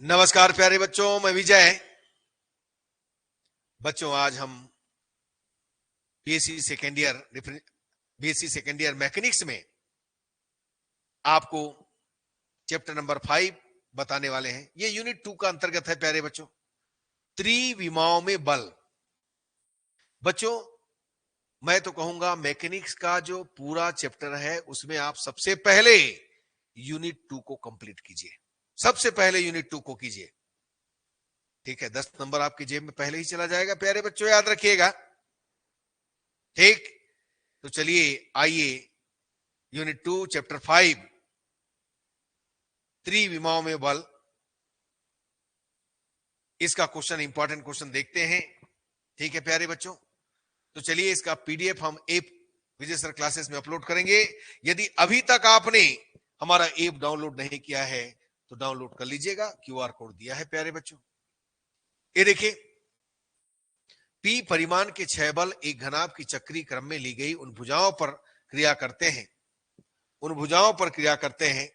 नमस्कार प्यारे बच्चों, मैं विजय। बच्चों, आज हम बीएससी सेकेंड ईयर मैकेनिक्स में आपको चैप्टर नंबर 5 बताने वाले हैं। ये यूनिट 2 का अंतर्गत है प्यारे बच्चों, त्रिविमाओं में बल। बच्चों, मैं तो कहूंगा मैकेनिक्स का जो पूरा चैप्टर है उसमें आप सबसे पहले यूनिट 2 को कंप्लीट कीजिए। सबसे पहले यूनिट 2 को कीजिए, ठीक है। 10 नंबर आपकी जेब में पहले ही चला जाएगा प्यारे बच्चों, याद रखिएगा, ठीक। तो चलिए आइए, यूनिट 2 चैप्टर 5 त्रिविमाओं में बल, इसका क्वेश्चन, इंपॉर्टेंट क्वेश्चन देखते हैं, ठीक है प्यारे बच्चों। तो चलिए, इसका पीडीएफ हम ऐप विजय सर क्लासेस में अपलोड करेंगे। यदि अभी तक आपने हमारा ऐप डाउनलोड नहीं किया है तो डाउनलोड कर लीजिएगा, क्यूआर कोड दिया है प्यारे बच्चों। ये देखिए, पी परिमाण के 6 बल एक घनाभ की चक्रीय क्रम में ली गई उन भुजाओं पर क्रिया करते हैं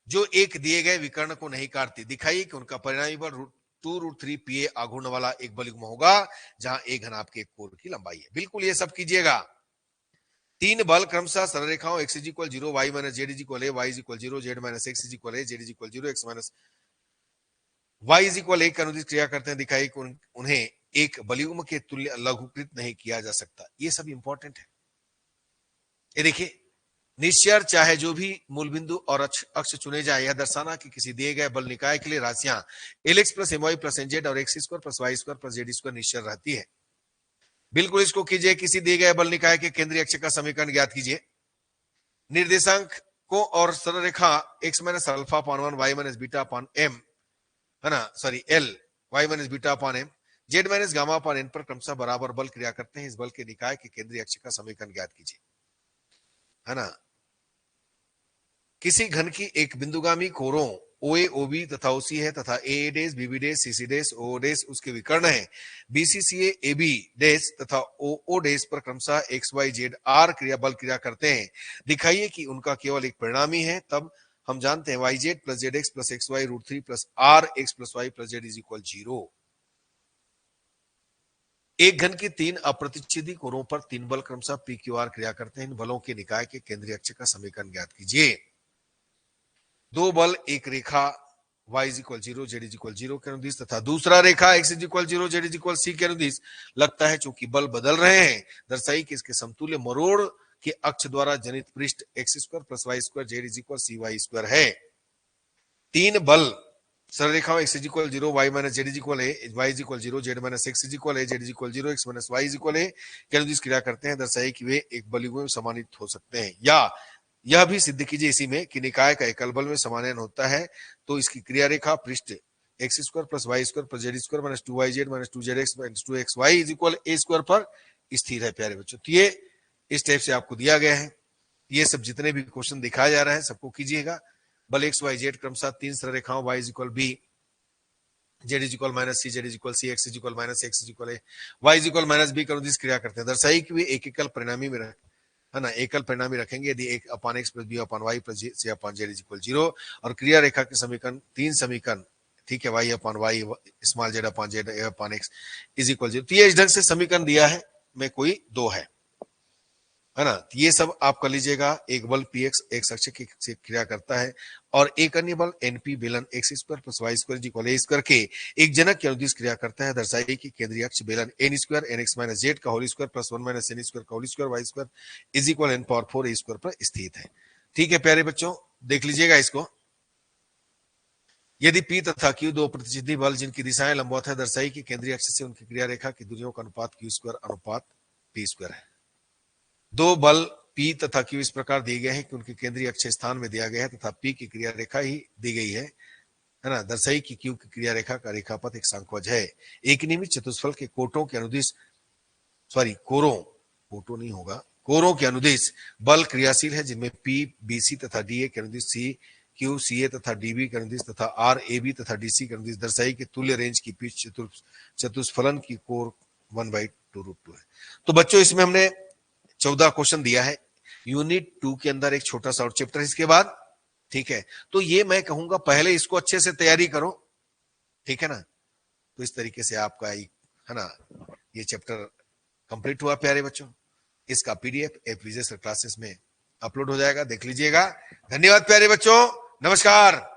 जो एक दिए गए विकर्ण को नहीं काटती। दिखाइए कि उनका परिणामी बल √2√3 पीए आघूर्ण वाला एक बल युग्म होगा जहां एक घनाभ के एक कोण की लंबाई है। बिल्कुल ये सब कीजिएगा। 3 बल क्रमशः सरल रेखाओं x = 0, y - z = a, y = 0, z - x = a, z = 0, x - y = 1 के अनुदिश क्रिया करते हैं। दिखाइए कि उन्हें एक बलयुग्म के तुल्य लघुकृत नहीं किया जा सकता। ये सब इंपॉर्टेंट है। ये देखिए, निश्चय चाहे जो भी मूल बिंदु और अक्ष चुने जाए, यह दर्शाना कि किसी दिए गए बल निकाय के लिए राशियां Lx + My + Nz और x² + y² + z² निश्चय रहती है। बिल्कुल इसको कीजिए। किसी दिए गए बल निकाय के केंद्रीय अक्ष का समीकरण ज्ञात कीजिए। निर्देशांक को और सरल रेखा x - α/1 y - β/m, है ना, sorry l, y - β/m, z - γ/n पर क्रमशः बराबर बल क्रिया करते हैं। इस बल के निकाय के केंद्रीय अक्ष का समीकरण ज्ञात कीजिए, है ना। किसी घन की एक बिंदुगामी कोरों OA, OB तथा OC है तथा AA', BB', CC', OO' उसके विकर्ण है। BCCA, AB' तथा OO' पर क्रमशः XYZ R क्रिया बल क्रिया करते हैं। दिखाइए कि उनका केवल एक परिणामी है। तब हम जानते हैं YZ + ZX + XY √3 + RX + Y + Z = 0। एक घन की 3 अप्रतिच्छेदी कोरों पर 3 बल क्रमशः PQR क्रिया करते हैं। इन बलों के निकाय के केंद्रीय अक्ष का समीकरण ज्ञात कीजिए। 2 बल एक रेखा y = 0, z = 0 के अनुदिश तथा दूसरा रेखा x = 0, z = c के अनुदिश लगता है। चूंकि बल बदल रहे हैं, दर्शाइए कि इसके समतुल्य मरोड़ के अक्ष द्वारा जनित पृष्ठ x² + y² z = cy² है। 3 बल सरल रेखाओं x = 0, y - z = a, y = 0, z - x = a, z = 0, x - y = a के अनुदिश क्रिया करते हैं। दर्शाइए कि वे एक बलयुग्म में समानित हो सकते हैं। या यह भी सिद्ध कीजिए इसी में कि निकाय का एकल बल में समानयन होता है तो इसकी क्रिया रेखा पृष्ठ x² + y² + z² - 2yz - 2zx - 2xy = a² पर स्थिर है प्यारे बच्चों। तो ये इस टाइप से आपको दिया गया है। ये सब जितने भी क्वेश्चन दिखाया जा रहा है सबको कीजिएगा। बल x y z क्रमशः 3 सरल रेखाओं y = b, z = -c, z = c, x = -x = a, y = -b के अनुदिश क्रिया करते हैं। दर्शाइए कि वे एक एकल परिणामी में है ना, एकल परिणामी रखेंगे यदि 1/x + b/y + c/z = 0 और क्रिया रेखा के समीकरण 3 समीकरण, ठीक है, y/y स्मॉल z/z a/x = 0। तो ये इस ढंग से समीकरण दिया है, में कोई 2 है ना। ये सब आप कर लीजिएगा। एक बल px x अक्ष की से क्रिया करता है और एक अन्य बल np बेलन x² + y² = a² के एक जनक के अनुदिश क्रिया करता है। दर्शाइए कि केंद्रीय अक्ष बेलन n² nx - z का होल स्क्वायर + 1 - n² का whole square y² = n⁴ a² पर स्थित है। ठीक है प्यारे बच्चों, देख लीजिएगा इसको। यदि P तथा Q 2 प्रतिच्छेदी बल जिनकी दिशाएं लंबवत है, दर्शाइए कि केंद्रीय अक्ष से उनकी क्रिया रेखा की दूरियों का अनुपात Q² अनुपात P² है। 2 बल P तथा Q इस प्रकार दिए गए हैं कि उनके केंद्रीय अक्ष स्थान में दिया गया है तथा P की क्रिया रेखा ही दी गई है ना। दर्शाइए कि Q की क्रिया रेखा का रेखापथ एक सांख्यवज है। एक नियमित चतुष्फल के कोटों के अनुदिश, सॉरी कोरों, कोटों नहीं होगा, कोरों के अनुदिश बल क्रियाशील है जिनमें P BC तथा DA के अनुदिश C Q CA तथा DB के अनुदिश तथा R AB तथा DC के अनुदिश। दर्शाइए कि तुल्य रेंज की पिच चतुष्फलन की कोर 1/2√2 है। तो बच्चों, इसमें हमने 14 क्वेश्चन दिया है। यूनिट 2 के अंदर एक छोटा सा और चैप्टर इसके बाद ठीक है, तो ये मैं कहूंगा पहले इसको अच्छे से तैयारी करो, ठीक है ना। तो इस तरीके से आपका है ना ये चैप्टर कंप्लीट हुआ प्यारे बच्चों। इसका पीडीएफ एप विजय सर क्लासेस में अपलोड हो जाएगा, देख लीजिएगा। धन्यवाद प्यारे बच्चों, नमस्कार।